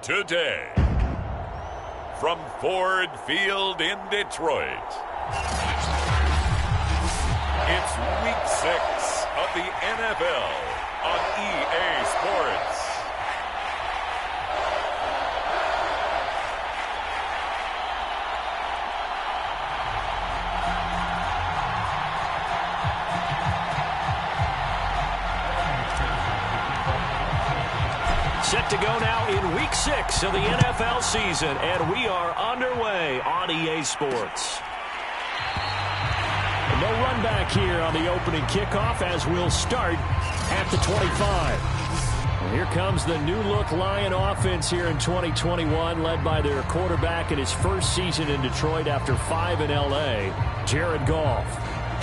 today. From Ford Field in Detroit, it's Week 6 of the NFL on EA Sports. Set to go now in Week 6 of the NFL season, and we are underway on EA Sports. No run back here on the opening kickoff as we'll start at the 25. And here comes the new-look Lion offense here in 2021, led by their quarterback in his first season in Detroit after 5 in L.A., Jared Goff.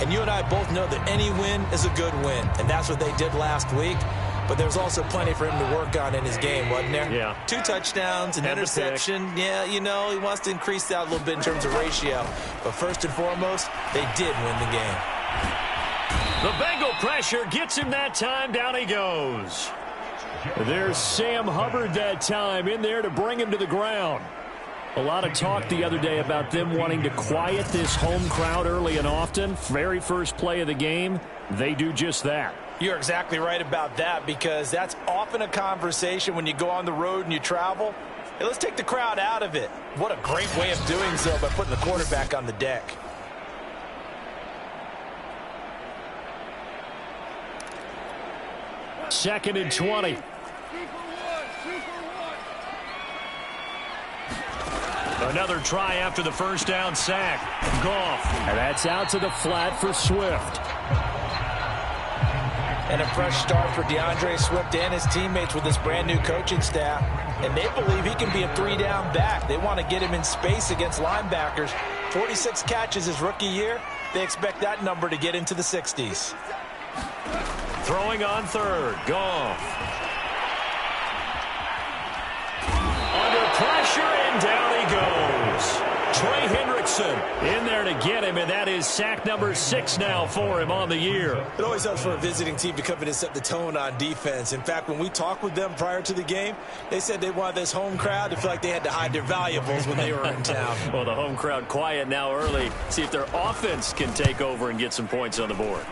And you and I both know that any win is a good win, and that's what they did last week. But there's also plenty for him to work on in his game, wasn't there? Yeah. 2 touchdowns, an interception. Yeah, you know, he wants to increase that a little bit in terms of ratio. But first and foremost, they did win the game. The Bengal pressure gets him that time. Down he goes. There's Sam Hubbard that time in there to bring him to the ground. A lot of talk the other day about them wanting to quiet this home crowd early and often. Very first play of the game, they do just that. You're exactly right about that, because that's often a conversation when you go on the road and you travel. Hey, let's take the crowd out of it. What a great way of doing so by putting the quarterback on the deck. Second and 20. Another try after the first down sack. Goff. And that's out to the flat for Swift. And a fresh start for DeAndre Swift and his teammates with this brand new coaching staff. And they believe he can be a 3-down back. They want to get him in space against linebackers. 46 catches his rookie year. They expect that number to get into the 60s. Throwing on third. Goff. Under pressure, and down he goes. Trey Hendrickson in there to get him, and that is sack number 6 now for him on the year. It always helps for a visiting team to come in and set the tone on defense. In fact, when we talked with them prior to the game, they said they wanted this home crowd to feel like they had to hide their valuables when they were in town. Well, the home crowd quiet now early. See if their offense can take over and get some points on the board.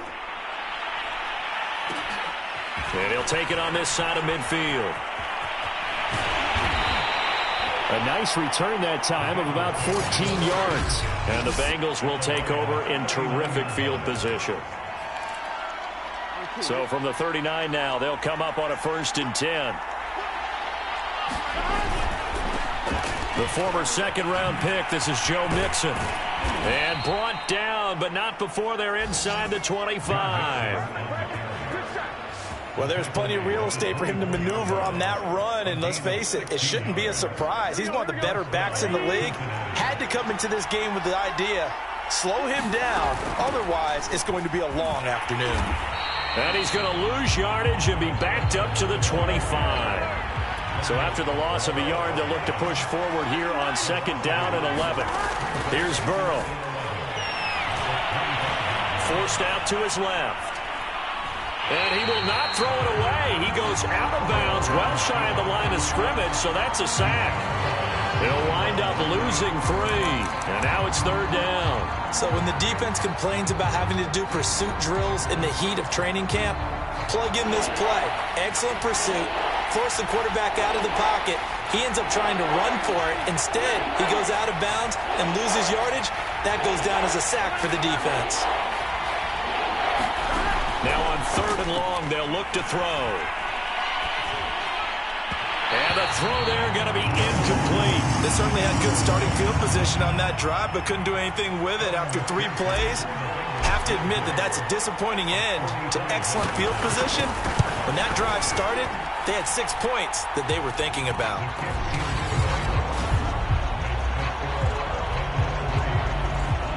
And he'll take it on this side of midfield. A nice return that time of about 14 yards. And the Bengals will take over in terrific field position. So from the 39 now, they'll come up on a 1st and 10. The former second-round pick, this is Joe Mixon. And brought down, but not before they're inside the 25. Well, there's plenty of real estate for him to maneuver on that run, and let's face it, it shouldn't be a surprise. He's one of the better backs in the league. Had to come into this game with the idea, slow him down, otherwise it's going to be a long afternoon. And he's going to lose yardage and be backed up to the 25. So after the loss of a yard, they'll look to push forward here on 2nd down and 11. Here's Burrow. Forced out to his left. And he will not throw it away. He goes out of bounds, well shy of the line of scrimmage, so that's a sack. He'll wind up losing 3. And now it's 3rd down. So when the defense complains about having to do pursuit drills in the heat of training camp, plug in this play. Excellent pursuit. Force the quarterback out of the pocket. He ends up trying to run for it. Instead, he goes out of bounds and loses yardage. That goes down as a sack for the defense. Now on 3rd and long, they'll look to throw. And the throw there going to be incomplete. They certainly had good starting field position on that drive, but couldn't do anything with it after 3 plays. Have to admit that that's a disappointing end to excellent field position. When that drive started, they had 6 points that they were thinking about.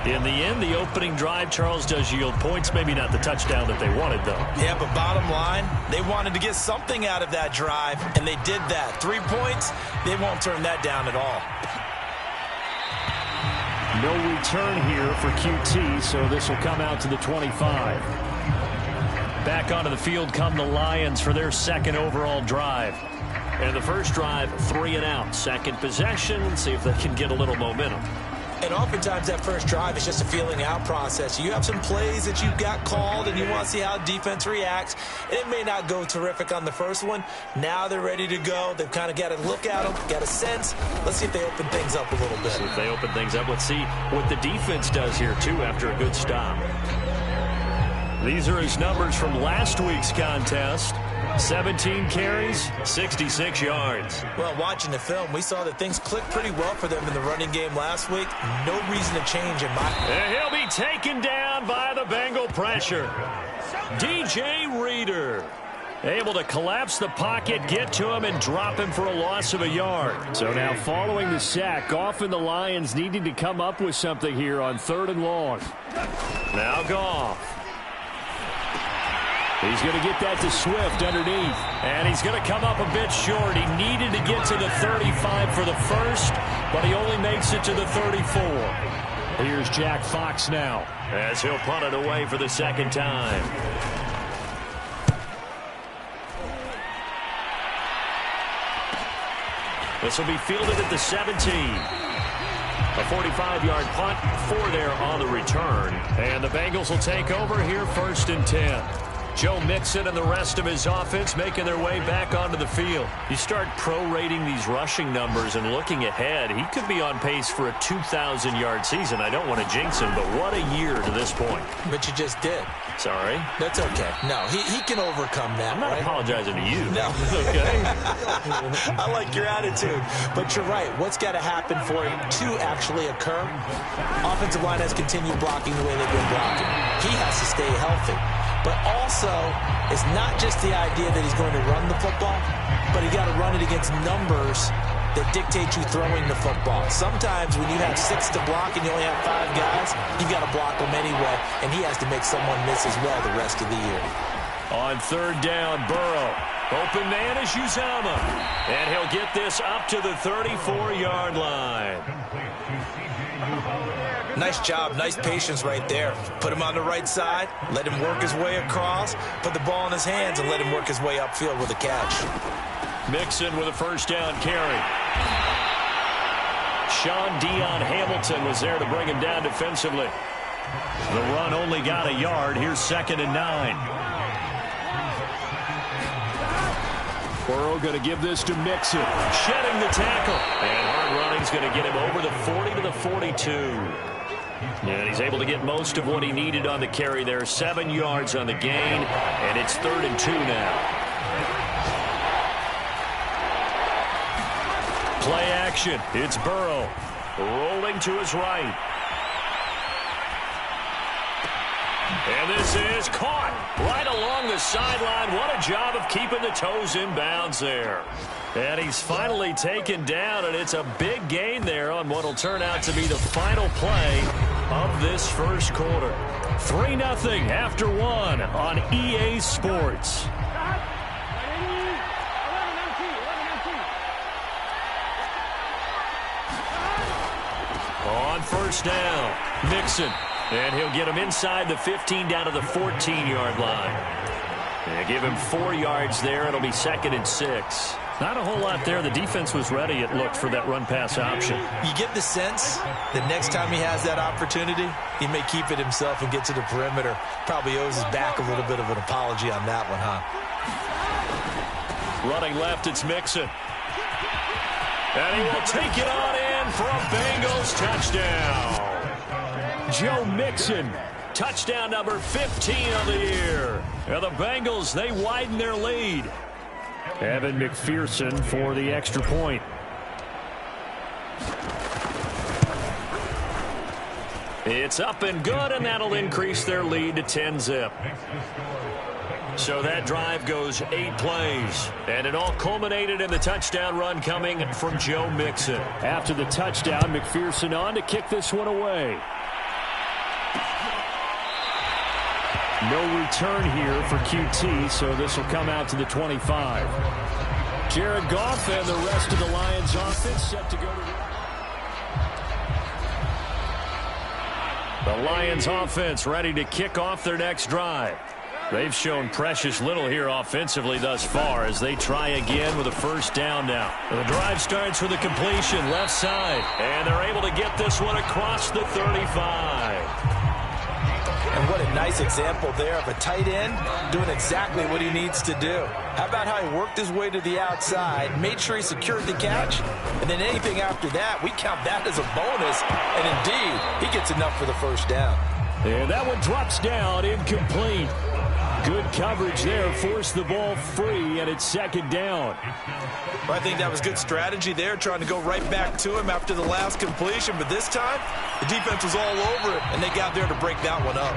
In the end, the opening drive, Charles, does yield points. Maybe not the touchdown that they wanted, though. Yeah, but bottom line, they wanted to get something out of that drive, and they did that. 3 points, they won't turn that down at all. No return here for QT, so this will come out to the 25. Back onto the field come the Lions for their 2nd overall drive. And the first drive, 3 and out. Second possession. Let's see if they can get a little momentum. And oftentimes that first drive is just a feeling out process. You have some plays that you've got called and you want to see how defense reacts. And it may not go terrific on the first one. Now they're ready to go. They've kind of got to look at them, got a sense. Let's see if they open things up a little bit. See if they open things up. Let's see what the defense does here, too, after a good stop. These are his numbers from last week's contest. 17 carries, 66 yards. Well, watching the film, we saw that things clicked pretty well for them in the running game last week. No reason to change in my... And he'll be taken down by the Bengal pressure. DJ Reader able to collapse the pocket, get to him, and drop him for a loss of a yard. So now following the sack, often the Lions needing to come up with something here on 3rd and long. Now Goff. He's going to get that to Swift underneath. And he's going to come up a bit short. He needed to get to the 35 for the first, but he only makes it to the 34. Here's Jack Fox now, as he'll punt it away for the second time. This will be fielded at the 17. A 45-yard punt, 4 there on the return. And the Bengals will take over here 1st and 10. Joe Mixon and the rest of his offense making their way back onto the field. You start prorating these rushing numbers and looking ahead, he could be on pace for a 2,000-yard season. I don't want to jinx him, but what a year to this point. But you just did. Sorry? That's okay. No, he can overcome that. I'm not apologizing to you. No. Okay? I like your attitude. But you're right. What's got to happen for it to actually occur? Offensive line has continued blocking the way they've been blocking. He has to stay healthy. But also, it's not just the idea that he's going to run the football, but you got to run it against numbers that dictate you throwing the football. Sometimes when you have 6 to block and you only have 5 guys, you've got to block them anyway, and he has to make someone miss as well the rest of the year. On 3rd down, Burrow. Open man is Uzama. And he'll get this up to the 34-yard line. Nice job, nice patience right there. Put him on the right side, let him work his way across, put the ball in his hands, and let him work his way upfield with a catch. Mixon with a 1st down carry. Sean Dion Hamilton was there to bring him down defensively. The run only got a yard. Here's 2nd and 9. Burrow going to give this to Mixon. Shedding the tackle. And hard running's going to get him over the 40 to the 42. And he's able to get most of what he needed on the carry there. 7 yards on the gain. And it's 3rd and 2 now. Play action. It's Burrow. Rolling to his right. And this is caught right along the sideline. What a job of keeping the toes in bounds there. And he's finally taken down, and it's a big gain there on what will turn out to be the final play of this first quarter. 3-0 after 1 on EA Sports. On 1st down, Mixon. And he'll get him inside the 15 down to the 14-yard line. And give him 4 yards there. It'll be 2nd and 6. Not a whole lot there. The defense was ready, it looked, for that run-pass option. You get the sense that next time he has that opportunity, he may keep it himself and get to the perimeter. Probably owes his back a little bit of an apology on that one, huh? Running left, it's Mixon. And he will take it on in for a Bengals touchdown. Joe Mixon, touchdown number 15 of the year. And the Bengals, they widen their lead. Evan McPherson for the extra point. It's up and good, and that'll increase their lead to 10-zip. So that drive goes 8 plays, and it all culminated in the touchdown run coming from Joe Mixon. After the touchdown, McPherson on to kick this one away. No return here for QT, so this will come out to the 25. Jared Goff and the rest of the Lions offense set to go to... The Lions offense ready to kick off their next drive. They've shown precious little here offensively thus far as they try again with a first down now. The drive starts with a completion left side, and they're able to get this one across the 35. And what a nice example there of a tight end doing exactly what he needs to do. How about how he worked his way to the outside, made sure he secured the catch, and then anything after that, we count that as a bonus. And indeed, he gets enough for the first down. And that one drops down, incomplete. Good coverage there, forced the ball free, and it's second down. Well, I think that was good strategy there, trying to go right back to him after the last completion. But this time, the defense was all over it, and they got there to break that one up.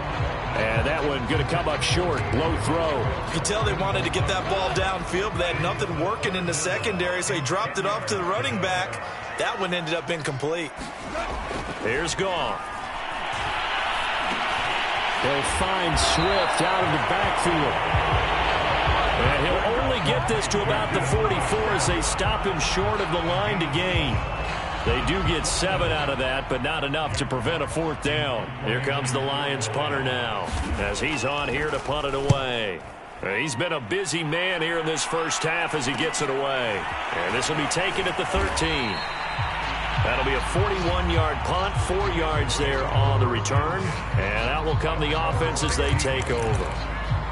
And that one going to come up short, low throw. You could tell they wanted to get that ball downfield, but they had nothing working in the secondary, so he dropped it off to the running back. That one ended up incomplete. Here's Goff. They'll find Swift out of the backfield. And he'll only get this to about the 44 as they stop him short of the line to gain. They do get 7 out of that, but not enough to prevent a fourth down. Here comes the Lions punter now as he's on here to punt it away. He's been a busy man here in this first half as he gets it away. And this will be taken at the 13. That'll be a 41-yard punt, 4 yards there on the return. And out will come the offense as they take over.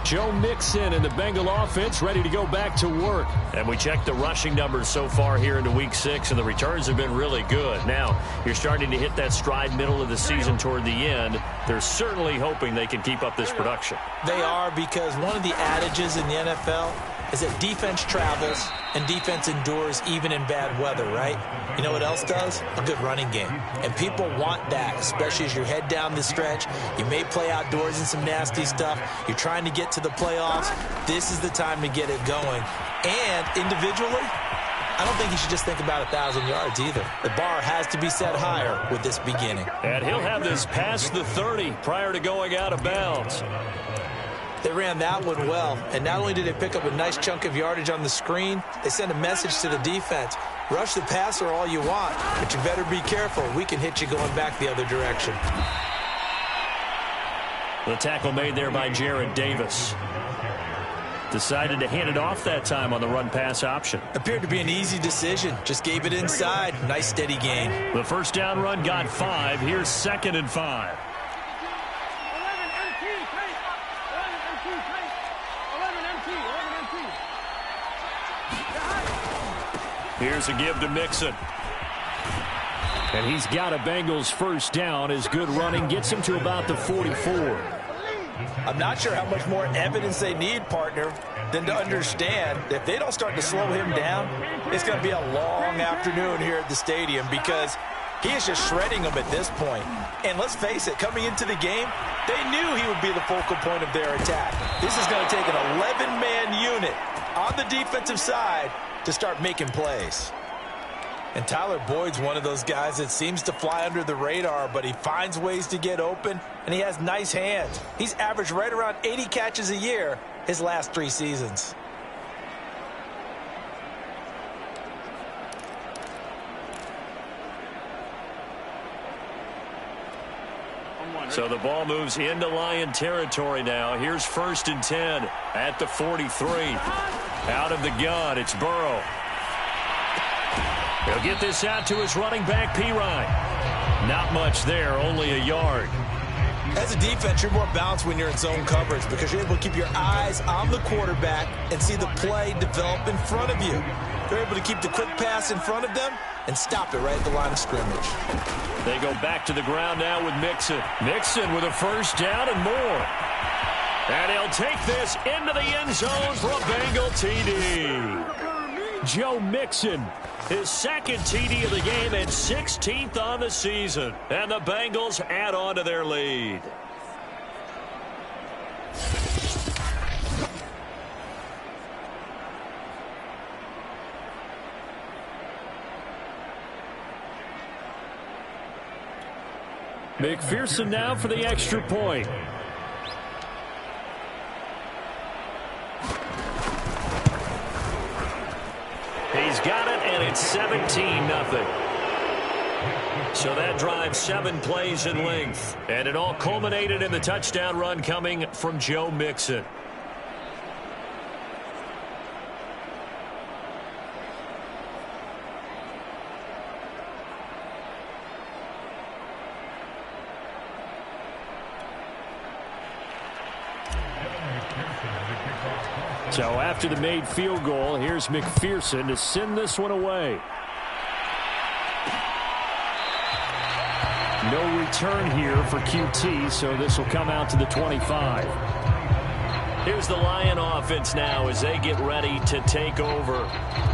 Joe Mixon and the Bengal offense ready to go back to work. And we checked the rushing numbers so far here into Week 6, and the returns have been really good. Now, you're starting to hit that stride middle of the season toward the end. They're certainly hoping they can keep up this production. They are, because one of the adages in the NFL is that defense travels and defense endures even in bad weather, right? You know what else does? A good running game. And people want that, especially as you head down the stretch. You may play outdoors in some nasty stuff. You're trying to get to the playoffs. This is the time to get it going. And individually, I don't think you should just think about 1,000 yards either. The bar has to be set higher with this beginning. And he'll have this past the 30 prior to going out of bounds. They ran that one well, and not only did they pick up a nice chunk of yardage on the screen, they sent a message to the defense. Rush the passer all you want, but you better be careful. We can hit you going back the other direction. The tackle made there by Jared Davis. Decided to hand it off that time on the run-pass option. Appeared to be an easy decision. Just gave it inside. Nice, steady gain. The first down run got 5. Here's 2nd and 5. Here's a give to Mixon. And he's got a Bengals first down. His good running gets him to about the 44. I'm not sure how much more evidence they need, partner, than to understand that if they don't start to slow him down, it's going to be a long afternoon here at the stadium, because he is just shredding them at this point. And let's face it, coming into the game, they knew he would be the focal point of their attack. This is going to take an 11-man unit on the defensive side to start making plays. And Tyler Boyd's one of those guys that seems to fly under the radar, but he finds ways to get open, and he has nice hands. He's averaged right around 80 catches a year his last 3 seasons. So the ball moves into Lion territory now. Here's 1st and 10 at the 43. Out of the gun, it's Burrow. He'll get this out to his running back, Pirine. Not much there, only a yard. As a defense, you're more balanced when you're in zone coverage because you're able to keep your eyes on the quarterback and see the play develop in front of you. They're able to keep the quick pass in front of them and stop it right at the line of scrimmage. They go back to the ground now with Mixon. Mixon with a first down and more. And he'll take this into the end zone for a Bengal TD. Joe Mixon, his 2nd TD of the game and 16th on the season. And the Bengals add on to their lead. McPherson now for the extra point. He's got it, and it's 17-0. So that drive 7 plays in length. And it all culminated in the touchdown run coming from Joe Mixon. So after the made field goal, here's McPherson to send this one away. No return here for QT, so this will come out to the 25. Here's the Lion offense now as they get ready to take over.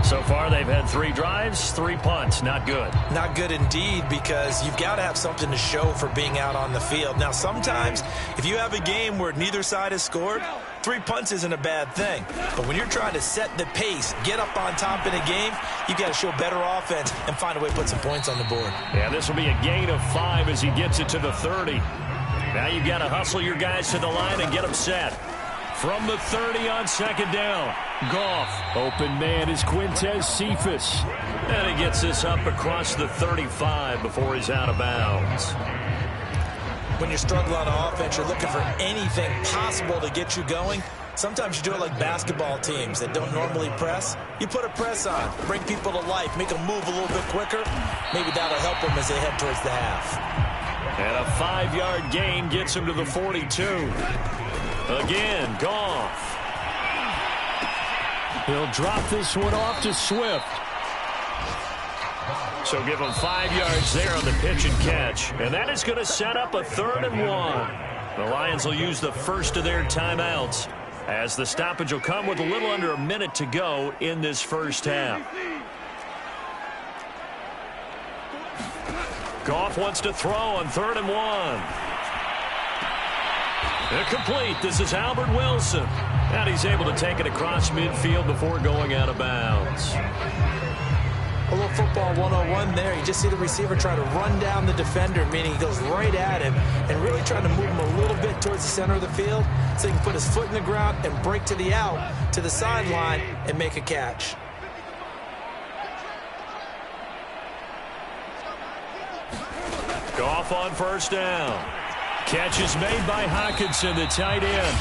So far, they've had 3 drives, 3 punts. Not good. Not good indeed, because you've got to have something to show for being out on the field. Now, sometimes, if you have a game where neither side has scored, 3 punts isn't a bad thing. But when you're trying to set the pace, get up on top in a game, you've got to show better offense and find a way to put some points on the board. Yeah, this will be a gain of 5 as he gets it to the 30. Now you've got to hustle your guys to the line and get them set. From the 30 on second down, Goff. Open man is Quintez Cephas. And he gets this up across the 35 before he's out of bounds. When you're struggling on offense, you're looking for anything possible to get you going. Sometimes you do it like basketball teams that don't normally press. You put a press on, bring people to life, make them move a little bit quicker. Maybe that'll help them as they head towards the half. And a 5-yard gain gets him to the 42. Again, Goff. He'll drop this one off to Swift. So give him 5 yards there on the pitch and catch. And that is going to set up a 3rd and 1. The Lions will use the first of their timeouts, as the stoppage will come with a little under a minute to go in this first half. Goff wants to throw on 3rd and 1. Incomplete. This is Albert Wilson. And he's able to take it across midfield before going out of bounds. A little football 101 there. You just see the receiver try to run down the defender, meaning he goes right at him and really trying to move him a little bit towards the center of the field so he can put his foot in the ground and break to the out, to the sideline, and make a catch. Goff on first down. Catch is made by Hockenson, the tight end.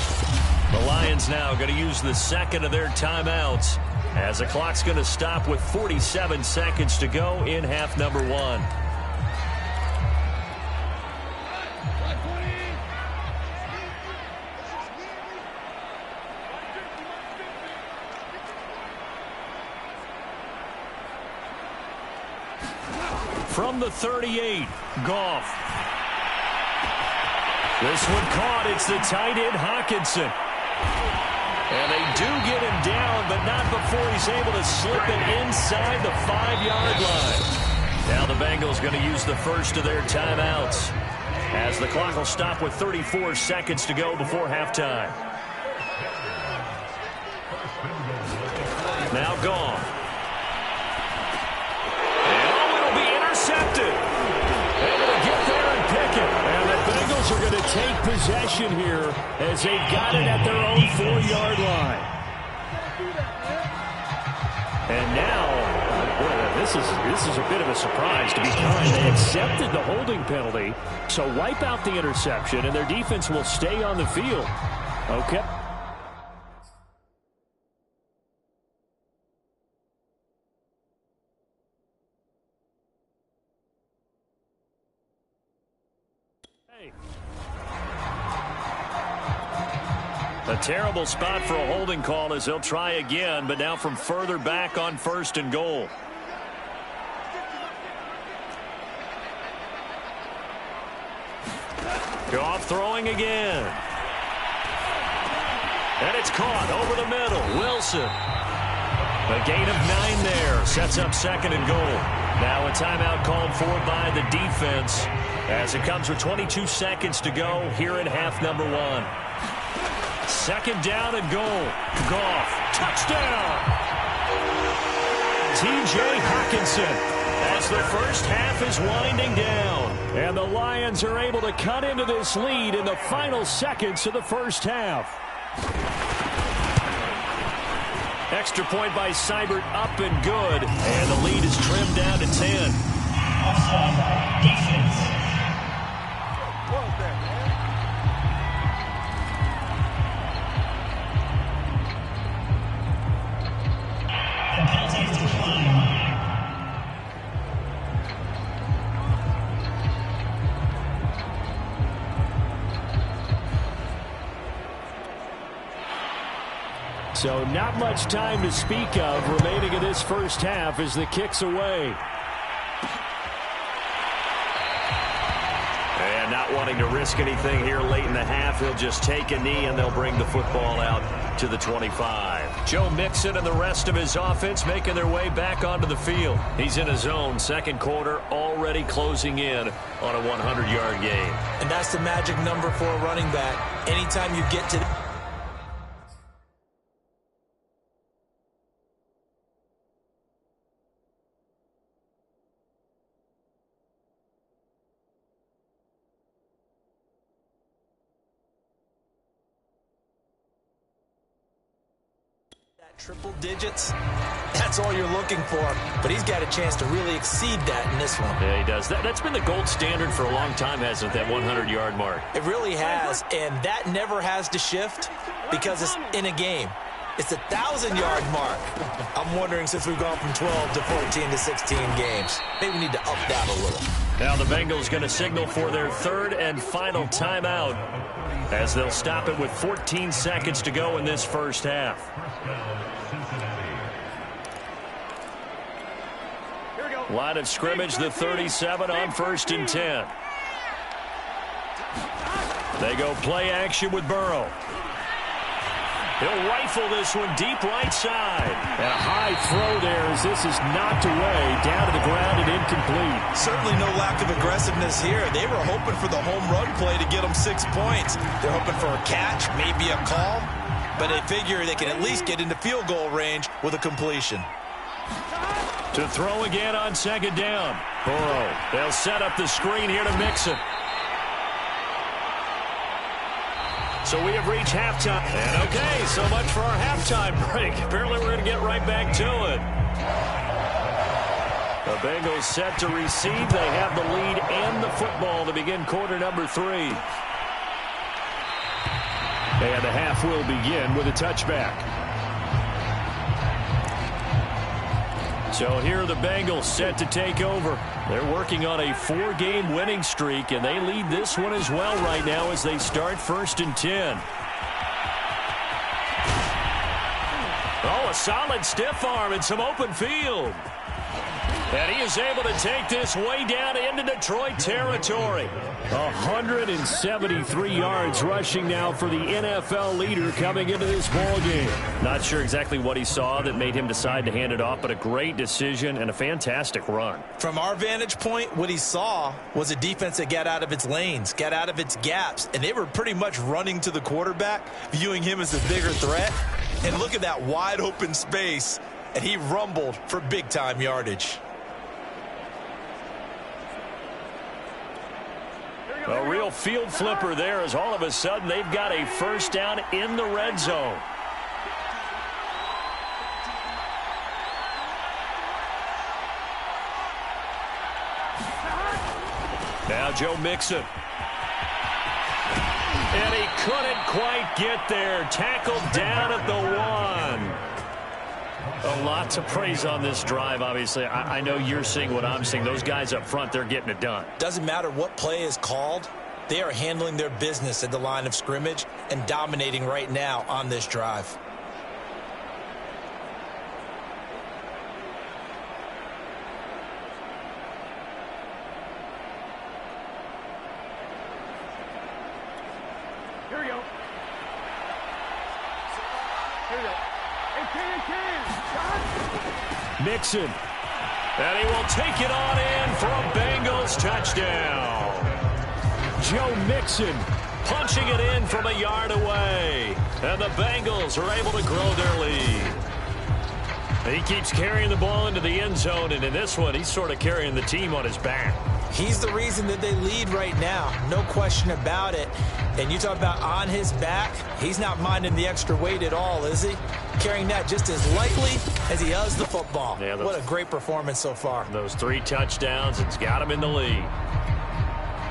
The Lions now going to use the second of their timeouts, as the clock's going to stop with 47 seconds to go in half number 1. From the 38, Goff. This one caught. It's the tight end, Hockenson. And they do get him down, but not before he's able to slip it inside the 5-yard line. Now the Bengals going to use the first of their timeouts, as the clock will stop with 34 seconds to go before halftime. Now Goff. And it'll be intercepted. Able to get there and pick it. And the Bengals are going to take possession here as they've got it at their own 4-yard line. And now, this is a bit of a surprise, to be kind. They accepted the holding penalty, so wipe out the interception, and their defense will stay on the field. Okay. A terrible spot for a holding call as they'll try again, but now from further back on 1st and goal. Goff throwing again. And it's caught over the middle. Wilson. A gain of 9 there. Sets up 2nd and goal. Now a timeout called for by the defense, as it comes with 22 seconds to go here in half number 1. 2nd down and goal. Goff. Touchdown. T.J. Hockenson, as the first half is winding down. And the Lions are able to cut into this lead in the final seconds of the first half. Extra point by Seibert, up and good. And the lead is trimmed down to 10. Offside defense. So not much time to speak of remaining in this first half as the kick's away. And not wanting to risk anything here late in the half, he'll just take a knee and they'll bring the football out to the 25. Joe Mixon and the rest of his offense making their way back onto the field. He's in his zone, second quarter, already closing in on a 100-yard game. And that's the magic number for a running back. Anytime you get to triple digits, that's all you're looking for. But he's got a chance to really exceed that in this one. Yeah, he does. That's been the gold standard for a long time, hasn't it, that 100-yard mark? It really has, and that never has to shift because it's in a game. It's a 1,000-yard mark. I'm wondering, since we've gone from 12 to 14 to 16 games, maybe we need to up that a little. Now the Bengals going to signal for their third and final timeout as they'll stop it with 14 seconds to go in this first half. Line of scrimmage, the 37 on 1st and 10. They go play action with Burrow. He'll rifle this one deep right side. And a high throw there as this is knocked away, down to the ground and incomplete. Certainly no lack of aggressiveness here. They were hoping for the home run play to get them 6 points. They're hoping for a catch, maybe a call, but they figure they can at least get into field goal range with a completion. To throw again on second down. Burrow. They'll set up the screen here to Mixon. So we have reached halftime. And okay, so much for our halftime break. Apparently we're going to get right back to it. The Bengals set to receive. They have the lead and the football to begin quarter number 3. And the half will begin with a touchback. So here are the Bengals set to take over. They're working on a 4-game winning streak, and they lead this one as well right now as they start 1st and 10. Oh, a solid stiff arm and some open field. And he is able to take this way down into Detroit territory. 173 yards rushing now for the NFL leader coming into this ball game. Not sure exactly what he saw that made him decide to hand it off, but a great decision and a fantastic run. From our vantage point, what he saw was a defense that got out of its lanes, got out of its gaps, and they were pretty much running to the quarterback, viewing him as the bigger threat. And look at that wide open space, and he rumbled for big-time yardage. A real field flipper there as all of a sudden they've got a first down in the red zone. Now Joe Mixon. And he couldn't quite get there. Tackled down at the 1. A lot to praise on this drive, obviously. I know you're seeing what I'm seeing. Those guys up front, they're getting it done. Doesn't matter what play is called. They are handling their business at the line of scrimmage and dominating right now on this drive. Here we go. Here we go. Mixon. And he will take it on in for a Bengals touchdown. Joe Mixon punching it in from a yard away. And the Bengals are able to grow their lead. He keeps carrying the ball into the end zone, and in this one, he's sort of carrying the team on his back. He's the reason that they lead right now. No question about it. And you talk about on his back, he's not minding the extra weight at all, is he? Carrying that just as lightly as he does the football. Yeah, what a great performance so far. Those 3 touchdowns, it's got him in the lead.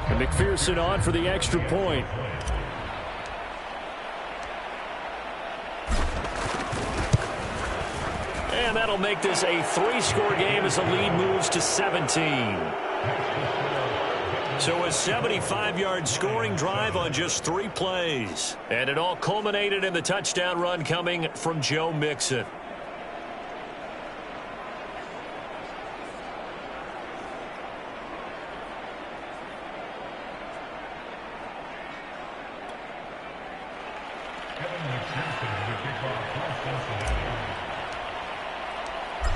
And McPherson on for the extra point. And that'll make this a 3-score game as the lead moves to 17. So a 75-yard scoring drive on just 3 plays. And it all culminated in the touchdown run coming from Joe Mixon.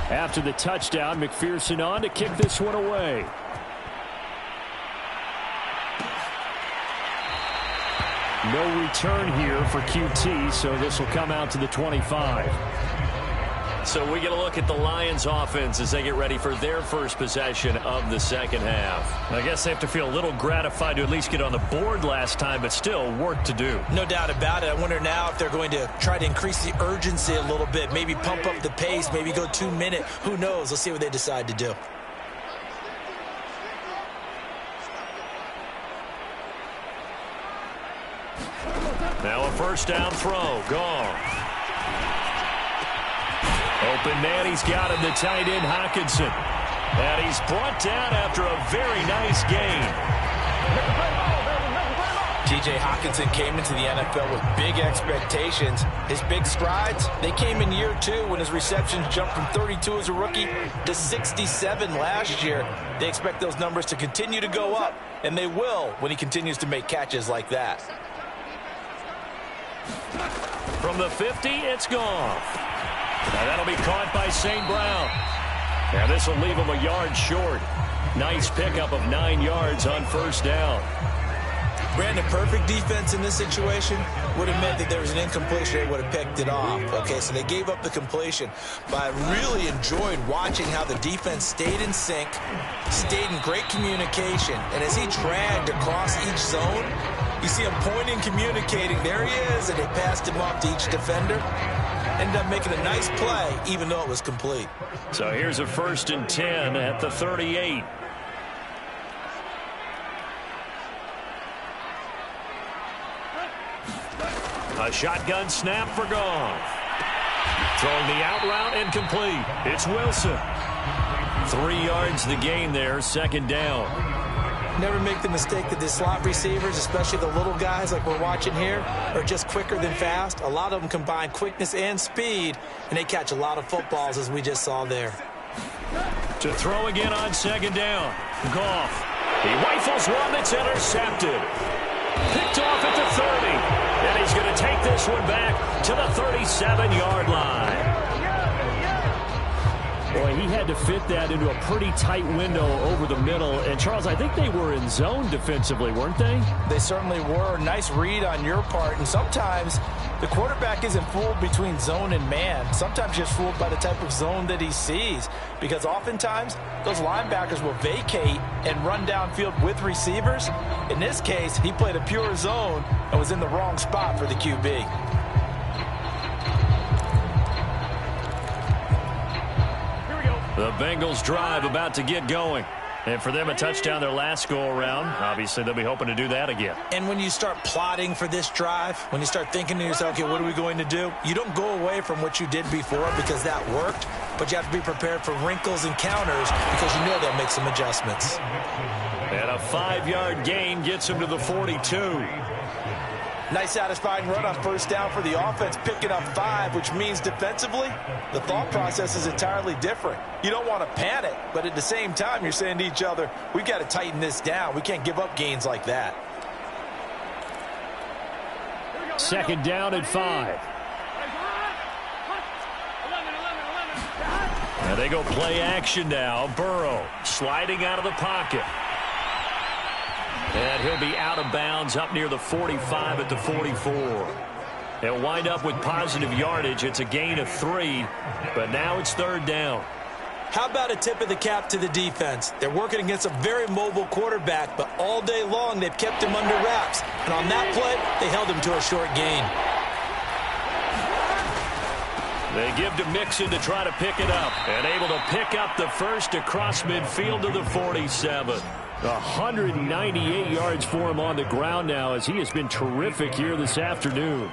After the touchdown, McPherson on to kick this one away. No return here for QT, so this will come out to the 25. So we get a look at the Lions offense as they get ready for their first possession of the second half. I guess they have to feel a little gratified to at least get on the board last time, but still work to do. No doubt about it. I wonder now if they're going to try to increase the urgency a little bit, maybe pump up the pace, maybe go 2-minute. Who knows? Let's see what they decide to do. Now a first down throw. Gone. Open man, he's got him, the tight end, Hockenson. And he's brought down after a very nice gain. T.J. Hockenson came into the NFL with big expectations. His big strides, they came in year 2 when his receptions jumped from 32 as a rookie to 67 last year. They expect those numbers to continue to go up, and they will when he continues to make catches like that. From the 50, it's gone. Now that'll be caught by St. Brown. And this will leave him a yard short. Nice pickup of 9 yards on first down. Brandon, perfect defense in this situation would have meant that there was an incompletion. They would have picked it off. Okay, so they gave up the completion. But I really enjoyed watching how the defense stayed in sync, stayed in great communication. And as he dragged across each zone, you see him pointing, communicating. There he is, and they passed him off to each defender. Ended up making a nice play, even though it was complete. So here's a 1st and 10 at the 38. A shotgun snap for Goff. Throwing the out route and complete. It's Wilson. 3 yards the gain there, 2nd down. Never make the mistake that the slot receivers, especially the little guys like we're watching here, are just quicker than fast. A lot of them combine quickness and speed, and they catch a lot of footballs, as we just saw there. To throw again on 2nd down. Goff. He rifles one that's intercepted. Picked off at the 30. And he's going to take this one back to the 37-yard line. Boy, he had to fit that into a pretty tight window over the middle. And, Charles, I think they were in zone defensively, weren't they? They certainly were. Nice read on your part. And sometimes the quarterback isn't fooled between zone and man. Sometimes just fooled by the type of zone that he sees. Because oftentimes, those linebackers will vacate and run downfield with receivers. In this case, he played a pure zone and was in the wrong spot for the QB. The Bengals drive about to get going. And for them, a touchdown their last go-around. Obviously, they'll be hoping to do that again. And when you start plotting for this drive, when you start thinking to yourself, okay, what are we going to do? You don't go away from what you did before because that worked, but you have to be prepared for wrinkles and counters because you know they'll make some adjustments. And a 5-yard gain gets him to the 42. Nice satisfying run on first down for the offense, picking up 5, which means defensively, the thought process is entirely different. You don't want to panic, but at the same time, you're saying to each other, we've got to tighten this down. We can't give up gains like that. 2nd down and 5. And they go play action now. Burrow sliding out of the pocket. And he'll be out of bounds up near the 45 at the 44. They'll wind up with positive yardage. It's a gain of 3, but now it's 3rd down. How about a tip of the cap to the defense? They're working against a very mobile quarterback, but all day long they've kept him under wraps. And on that play, they held him to a short gain. They give to Mixon to try to pick it up. And able to pick up the first across midfield to the 47. 198 yards for him on the ground now as he has been terrific here this afternoon.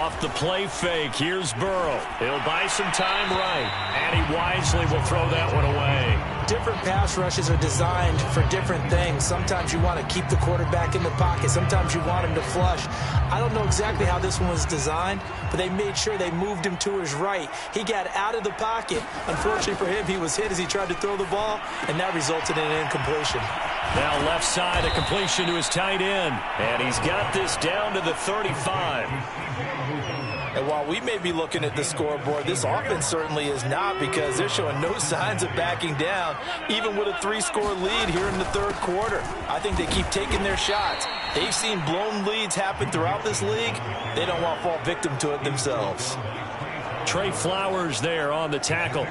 Off the play fake, here's Burrow. He'll buy some time right, and he wisely will throw that one away. Different pass rushes are designed for different things. Sometimes you want to keep the quarterback in the pocket. Sometimes you want him to flush. I don't know exactly how this one was designed, but they made sure they moved him to his right. He got out of the pocket. Unfortunately for him, he was hit as he tried to throw the ball, and that resulted in an incompletion. Now left side, a completion to his tight end, and he's got this down to the 35. And while we may be looking at the scoreboard, this offense certainly is not, because they're showing no signs of backing down, even with a 3-score lead here in the third quarter. I think they keep taking their shots. They've seen blown leads happen throughout this league. They don't want to fall victim to it themselves. Trey Flowers there on the tackle.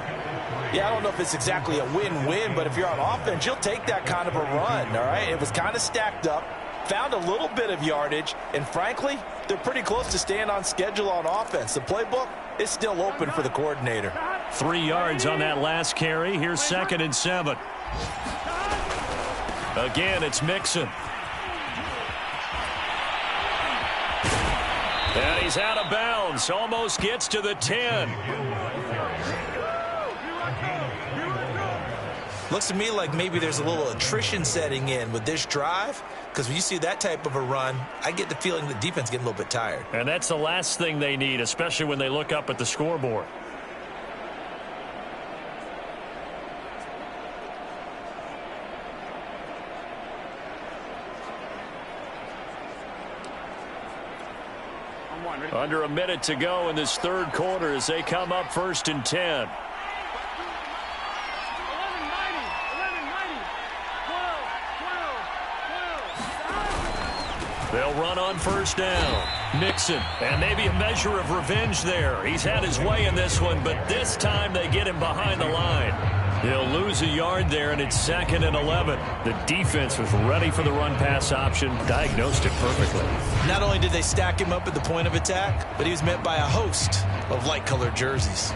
Yeah, I don't know if it's exactly a win-win, but if you're on offense, you'll take that kind of a run, all right? It was kind of stacked up, found a little bit of yardage, and frankly, they're pretty close to staying on schedule on offense. The playbook is still open for the coordinator. 3 yards on that last carry. Here's 2nd and 7. Again, it's Mixon. And he's out of bounds. Almost gets to the 10. Looks to me like maybe there's a little attrition setting in with this drive, because when you see that type of a run, I get the feeling the defense getting a little bit tired. And that's the last thing they need, especially when they look up at the scoreboard. Under a minute to go in this third quarter as they come up 1st and 10. They'll run on 1st down. Mixon, and maybe a measure of revenge there. He's had his way in this one, but this time they get him behind the line. He'll lose a yard there, and it's 2nd and 11. The defense was ready for the run-pass option, diagnosed it perfectly. Not only did they stack him up at the point of attack, but he was met by a host of light-colored jerseys.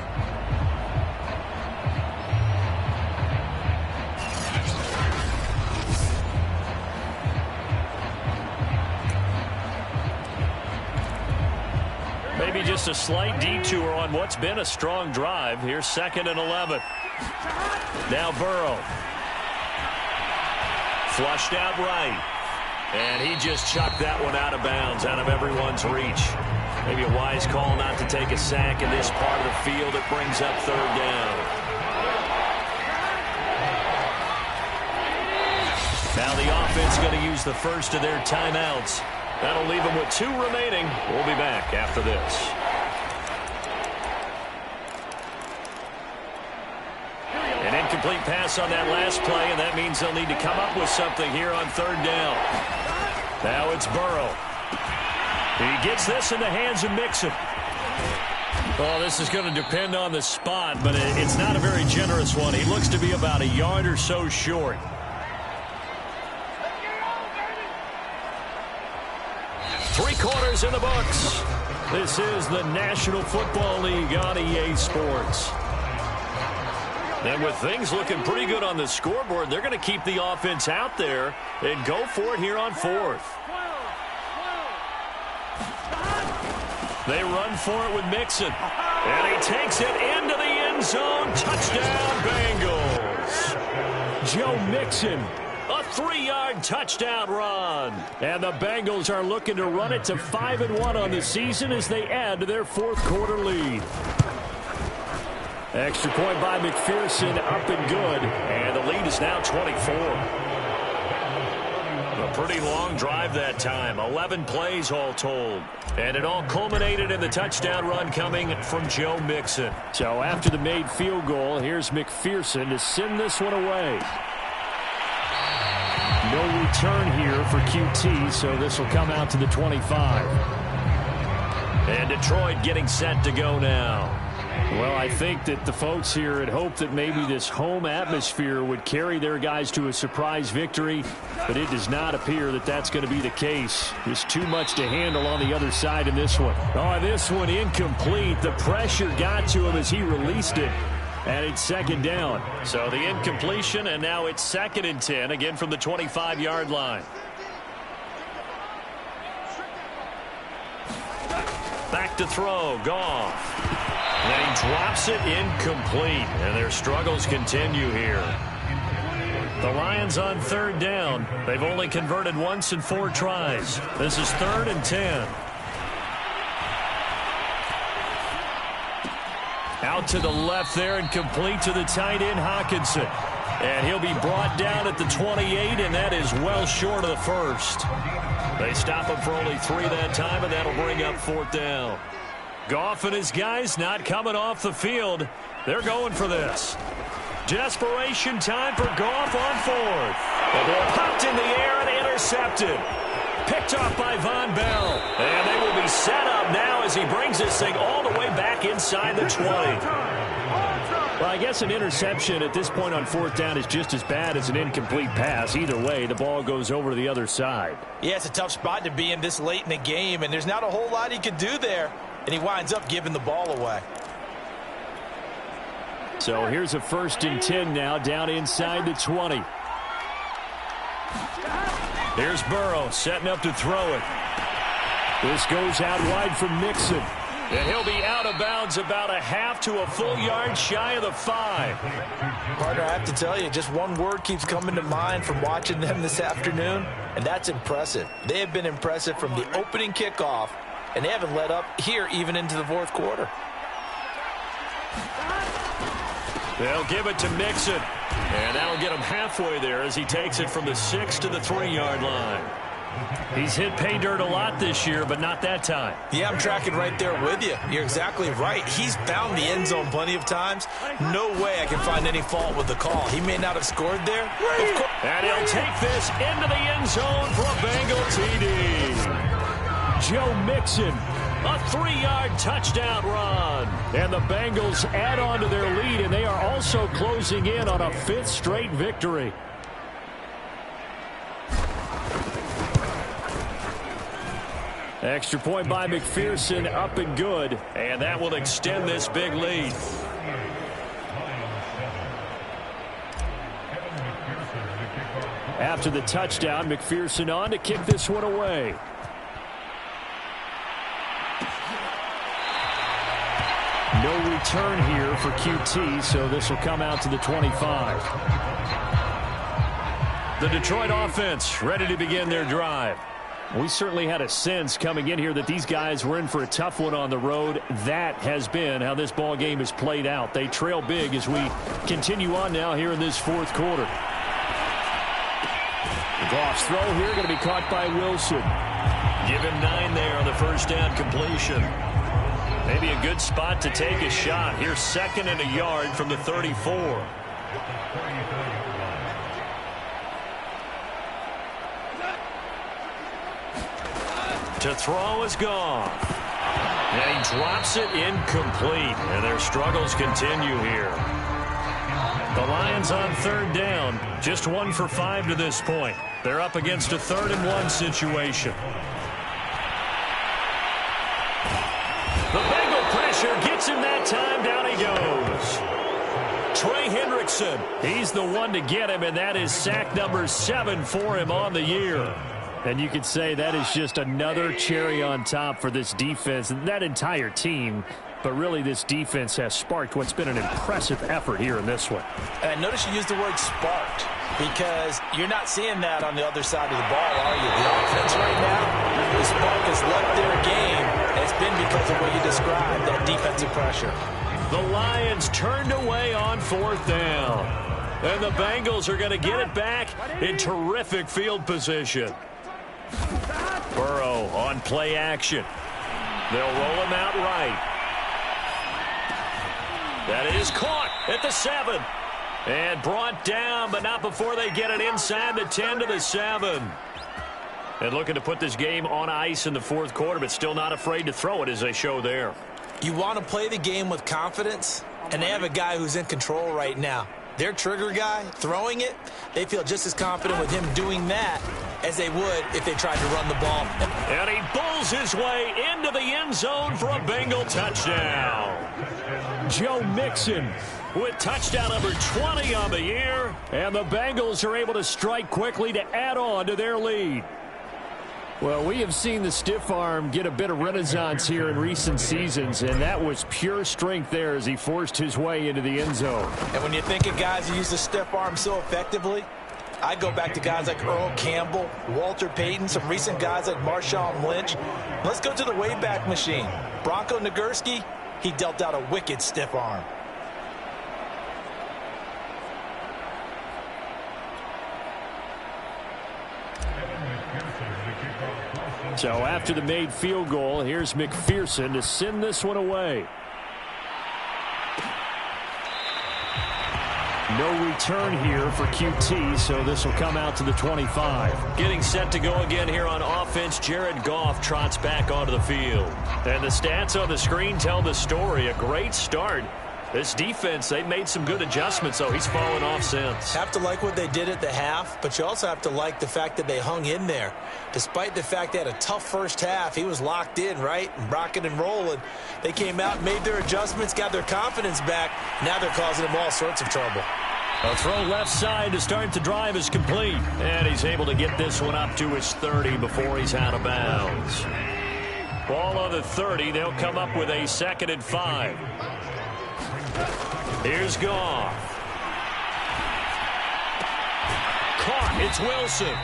Maybe just a slight detour on what's been a strong drive. Here's 2nd and 11. Now Burrow. Flushed out right. And he just chucked that one out of bounds, out of everyone's reach. Maybe a wise call not to take a sack in this part of the field. It brings up 3rd down. Now the offense going to use the first of their timeouts. That'll leave them with 2 remaining. We'll be back after this. An incomplete pass on that last play, and that means they'll need to come up with something here on 3rd down. Now it's Burrow. He gets this in the hands of Mixon. Oh, this is going to depend on the spot, but it's not a very generous one. He looks to be about a yard or so short. 3 quarters in the books. This is the National Football League on EA Sports. And with things looking pretty good on the scoreboard, they're going to keep the offense out there and go for it here on 4th. They run for it with Mixon. And he takes it into the end zone. Touchdown, Bengals. Joe Mixon. A 3-yard touchdown run. And the Bengals are looking to run it to 5-1 on the season as they add to their 4th quarter lead. Extra point by McPherson, up and good. And the lead is now 24. A pretty long drive that time. 11 plays all told. And it all culminated in the touchdown run coming from Joe Mixon. So after the made field goal, here's McPherson to send this one away. No return here for QT, so this will come out to the 25. And Detroit getting set to go now. Well, I think that the folks here had hoped that maybe this home atmosphere would carry their guys to a surprise victory, but it does not appear that that's going to be the case. Just too much to handle on the other side in this one. Oh, this one incomplete. The pressure got to him as he released it. And it's 2nd down. So the incompletion, and now it's 2nd and 10, again from the 25-yard line. Back to throw. Goff. And then he drops it incomplete. And their struggles continue here. The Lions on 3rd down. They've only converted once in 4 tries. This is 3rd and 10. Out to the left there and complete to the tight end, Hawkinson. And he'll be brought down at the 28, and that is well short of the first. They stop him for only 3 that time, and that'll bring up 4th down. Goff and his guys not coming off the field. They're going for this. Desperation time for Goff on 4th. The ball popped in the air and intercepted. Picked off by Von Bell. And they will be set up now as he brings this thing all the way back inside the 20. Well, I guess an interception at this point on 4th down is just as bad as an incomplete pass. Either way, the ball goes over to the other side. Yeah, it's a tough spot to be in this late in the game, and there's not a whole lot he could do there. And he winds up giving the ball away. So here's a 1st and 10 now, down inside the 20. Here's Burrow setting up to throw it. This goes out wide for Mixon. And he'll be out of bounds about a half to a full yard shy of the 5. Partner, I have to tell you, just one word keeps coming to mind from watching them this afternoon, and that's impressive. They have been impressive from the opening kickoff, and they haven't let up here even into the 4th quarter. They'll give it to Mixon. And that'll get him halfway there as he takes it from the 6 to the 3-yard line. He's hit pay dirt a lot this year, but not that time. Yeah, I'm tracking right there with you. You're exactly right. He's found the end zone plenty of times. No way I can find any fault with the call. He may not have scored there. And he'll take this into the end zone for a Bengal TD. Joe Mixon, a 3-yard touchdown run. And the Bengals add on to their lead, and they are also closing in on a 5th straight victory. Extra point by McPherson, up and good. And that will extend this big lead. After the touchdown, McPherson on to kick this one away. No return here for QT, so this will come out to the 25. The Detroit offense ready to begin their drive. We certainly had a sense coming in here that these guys were in for a tough one on the road. That has been how this ball game has played out. They trail big as we continue on now here in this 4th quarter. Goff's throw here going to be caught by Wilson. Give him 9 there on the 1st down completion. Maybe a good spot to take a shot. Here's 2nd and a yard from the 34. To throw is Goff. And he drops it incomplete. And their struggles continue here. The Lions on 3rd down. Just 1 for 5 to this point. They're up against a 3rd and 1 situation. The Bengal pressure gets him that time. Down he goes. Trey Hendrickson. He's the one to get him, and that is sack number 7 for him on the year. And you could say that is just another cherry on top for this defense and that entire team. But really, this defense has sparked what's been an impressive effort here in this one. And notice you used the word sparked, because you're not seeing that on the other side of the ball, are you? The offense right now, the spark has left their game, and it's been because of what you described, that defensive pressure. The Lions turned away on 4th down. And the Bengals are going to get it back in terrific field position. Burrow on play action. They'll roll him out right. That is caught at the 7. And brought down, but not before they get it inside the 10 to the 7. And looking to put this game on ice in the 4th quarter, but still not afraid to throw it as they show there. You want to play the game with confidence, and they have a guy who's in control right now. Their trigger guy, throwing it, they feel just as confident with him doing that as they would if they tried to run the ball. And he bulls his way into the end zone for a Bengal touchdown. Joe Mixon with touchdown number 20 on the year. And the Bengals are able to strike quickly to add on to their lead. Well, we have seen the stiff arm get a bit of renaissance here in recent seasons, and that was pure strength there as he forced his way into the end zone. And when you think of guys who use the stiff arm so effectively, I go back to guys like Earl Campbell, Walter Payton, some recent guys like Marshawn Lynch. Let's go to the Wayback Machine. Bronco Nagurski, he dealt out a wicked stiff arm. So after the made field goal, here's McPherson to send this one away. No return here for QT, so this will come out to the 25. Getting set to go again here on offense, Jared Goff trots back onto the field. And the stats on the screen tell the story. A great start. This defense, they've made some good adjustments, so he's fallen off since. Have to like what they did at the half, but you also have to like the fact that they hung in there. Despite the fact they had a tough first half, he was locked in, right, and rocking and rolling. They came out and made their adjustments, got their confidence back. Now they're causing them all sorts of trouble. A throw left side to start the drive is complete. And he's able to get this one up to his 30 before he's out of bounds. Ball on the 30. They'll come up with a 2nd and 5. Here's Goff. Caught. It's Wilson.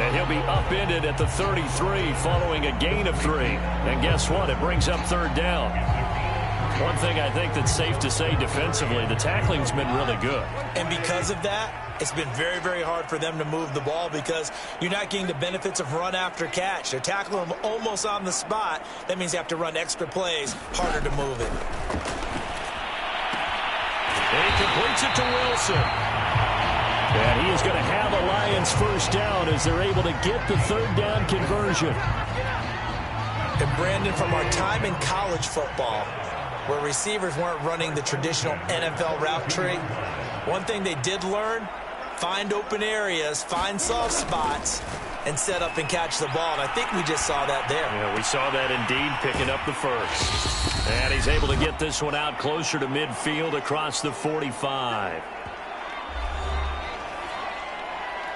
And he'll be upended at the 33 following a gain of 3. And guess what? It brings up 3rd down. One thing I think that's safe to say defensively, the tackling's been really good. And because of that, it's been very, very hard for them to move the ball because you're not getting the benefits of run after catch. They're tackling them almost on the spot. That means you have to run extra plays, harder to move it. And he completes it to Wilson. And he is going to have a Lions first down as they're able to get the 3rd down conversion. And Brandon, from our time in college football, where receivers weren't running the traditional NFL route tree, one thing they did learn, find open areas, find soft spots, and set up and catch the ball. And I think we just saw that there. Yeah, we saw that indeed, picking up the first. And he's able to get this one out closer to midfield across the 45.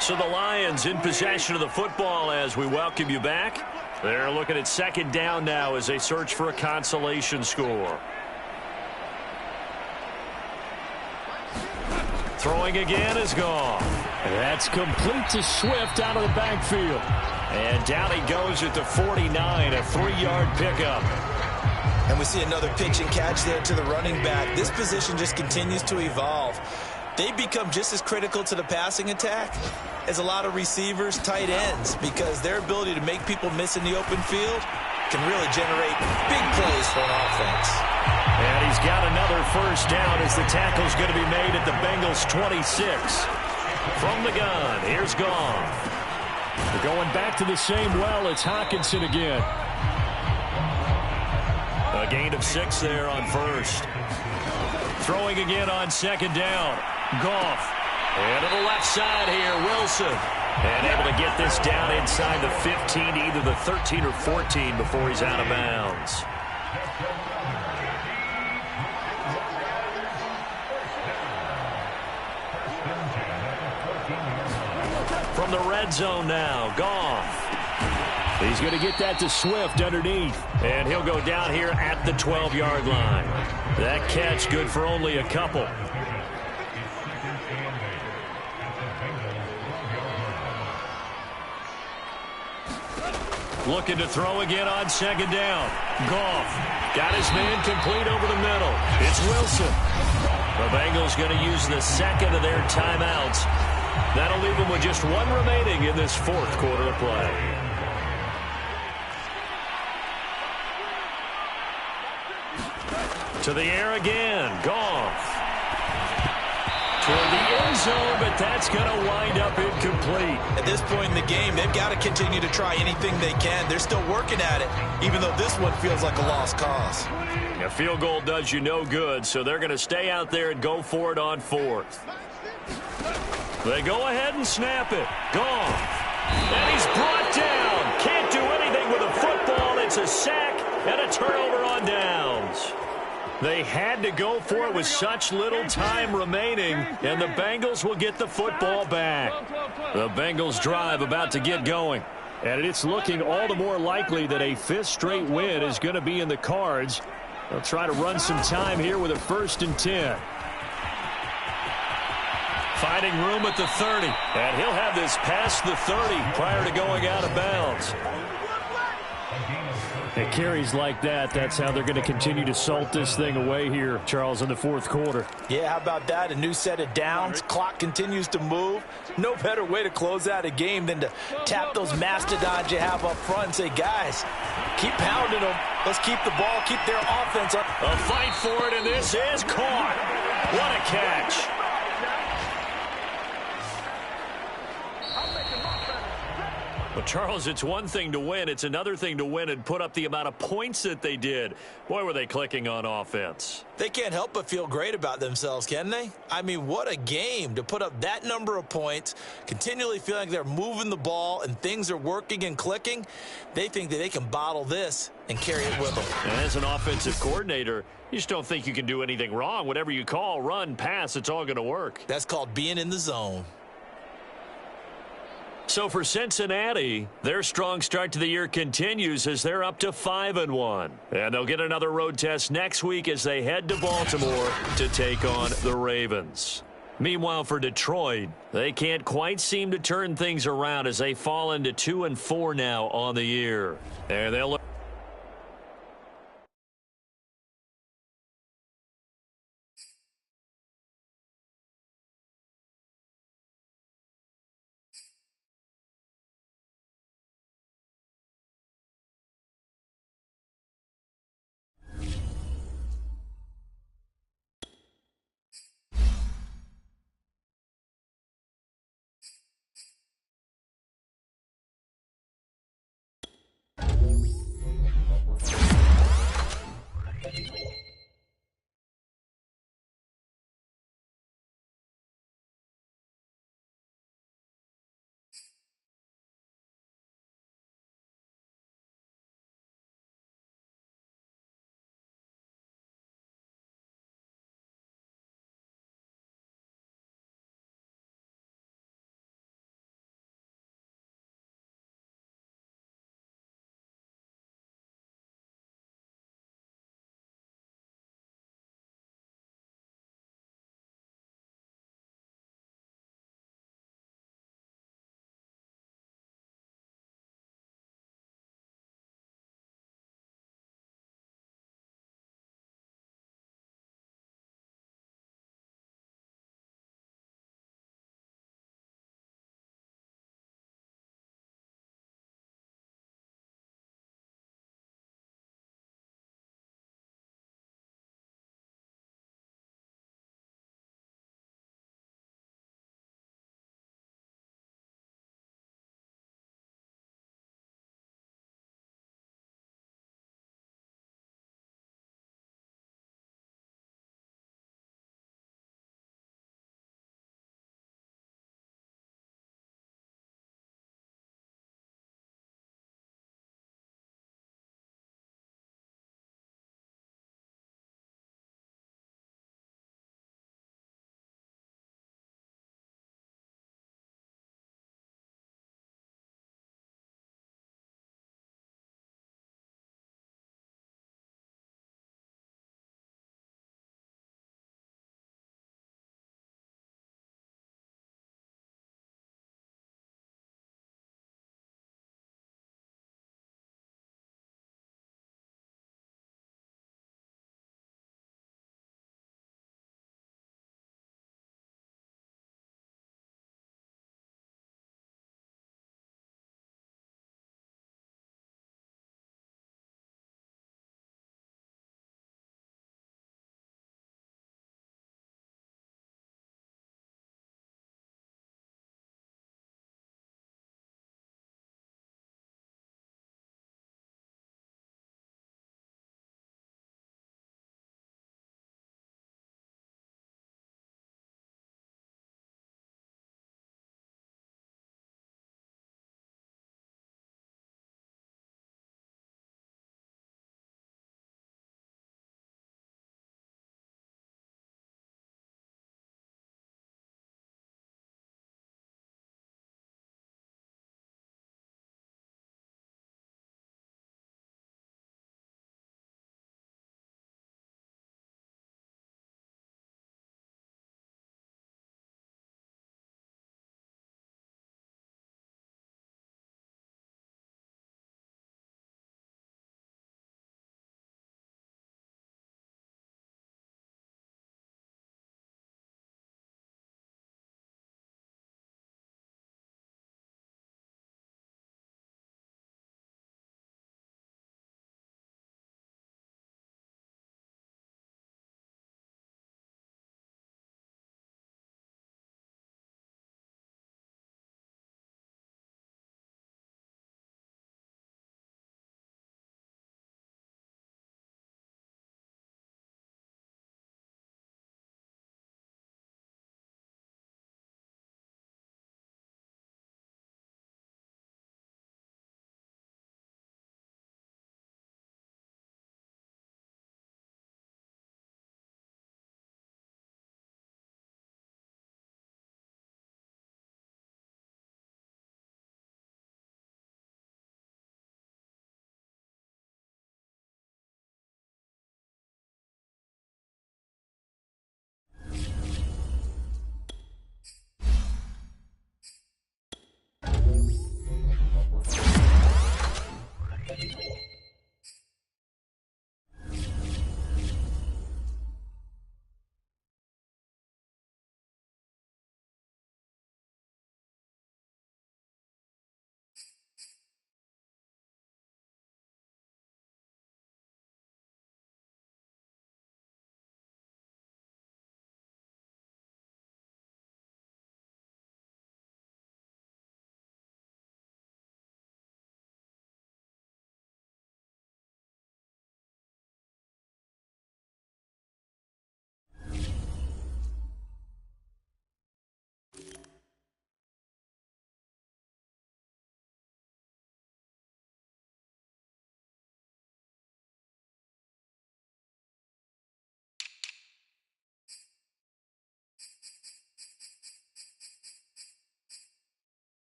So the Lions in possession of the football as we welcome you back. They're looking at 2nd down now as they search for a consolation score. Throwing again is Goff. That's complete to Swift out of the backfield. And down he goes at the 49, a 3-yard pickup. And we see another pitch and catch there to the running back. This position just continues to evolve. They become just as critical to the passing attack as a lot of receivers, tight ends, because their ability to make people miss in the open field can really generate big plays for an offense. And he's got another first down as the tackle's going to be made at the Bengals 26. From the gun, here's Goff. They're going back to the same well. It's Hockenson again. A gain of 6 there on first. Throwing again on 2nd down. Goff. And to the left side here, Wilson. And able to get this down inside the 15, either the 13 or 14 before he's out of bounds. From the red zone now, Goff. He's going to get that to Swift underneath. And he'll go down here at the 12-yard line. That catch good for only a couple. Looking to throw again on 2nd down. Goff got his man complete over the middle. It's Wilson. The Bengals going to use the 2nd of their timeouts. That'll leave them with just 1 remaining in this 4th quarter of play. To the air again. Goff. Toward the end zone, but that's going to wind up incomplete. At this point in the game, they've got to continue to try anything they can. They're still working at it, even though this one feels like a lost cause. A field goal does you no good, so they're going to stay out there and go for it on 4th. They go ahead and snap it. Goff. And he's brought down. Can't do anything with a football. It's a sack and a turnover on downs. They had to go for it with such little time remaining, and the Bengals will get the football back. The Bengals drive about to get going. And it's looking all the more likely that a fifth straight win is going to be in the cards. They'll try to run some time here with a 1st and 10. Finding room at the 30. And he'll have this past the 30 prior to going out of bounds. It carries like that. That's how they're going to continue to salt this thing away here, Charles, in the 4th quarter. Yeah, how about that? A new set of downs. Clock continues to move. No better way to close out a game than to tap those mastodons you have up front and say, guys, keep pounding them. Let's keep the ball, keep their offense up. A fight for it, and this is caught. What a catch. Well, Charles, it's one thing to win. It's another thing to win and put up the amount of points that they did. Boy, were they clicking on offense. They can't help but feel great about themselves, can they? I mean, what a game to put up that number of points, continually feeling like they're moving the ball and things are working and clicking. They think that they can bottle this and carry it with them. And as an offensive coordinator, you just don't think you can do anything wrong. Whatever you call, run, pass, it's all going to work. That's called being in the zone. So for Cincinnati, their strong start to the year continues as they're up to 5-1. And they'll get another road test next week as they head to Baltimore to take on the Ravens. Meanwhile, for Detroit, they can't quite seem to turn things around as they fall into 2-4 now on the year. And they'll